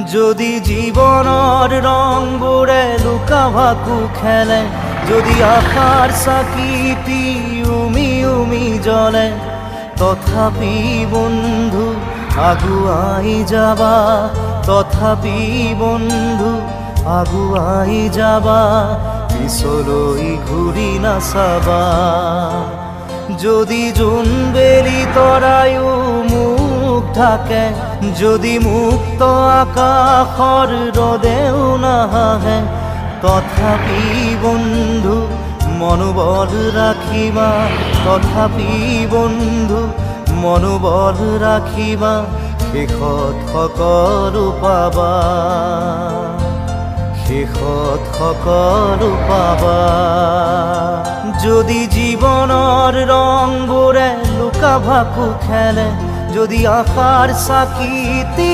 যদি জীবনৰ ৰংবোৰে লুকা ভাকু খেলে, যদি আশাৰ চাকিটি উমি উমি জ্বলে, তথাপি বন্ধু আগুৱাই যাবা, তথাপি বন্ধু আগুৱাই যাবা, পিছলৈ ঘূৰি নাচাবা। যদি জোনবেলি তৰায়ো মুখ ঢাকে, যদি মুক্ত আকাশৰ ৰদেও নাহে, তথাপি বন্ধু মনোবল ৰাখিবা, তথাপি বন্ধু মনোবল ৰাখিবা, শেষত সকলো পাবা, শেষত সকলো পাবা। যদি জীৱনৰ ৰংবোৰে লুকা ভাকু খেলে, যদি আশাৰ চাকিটি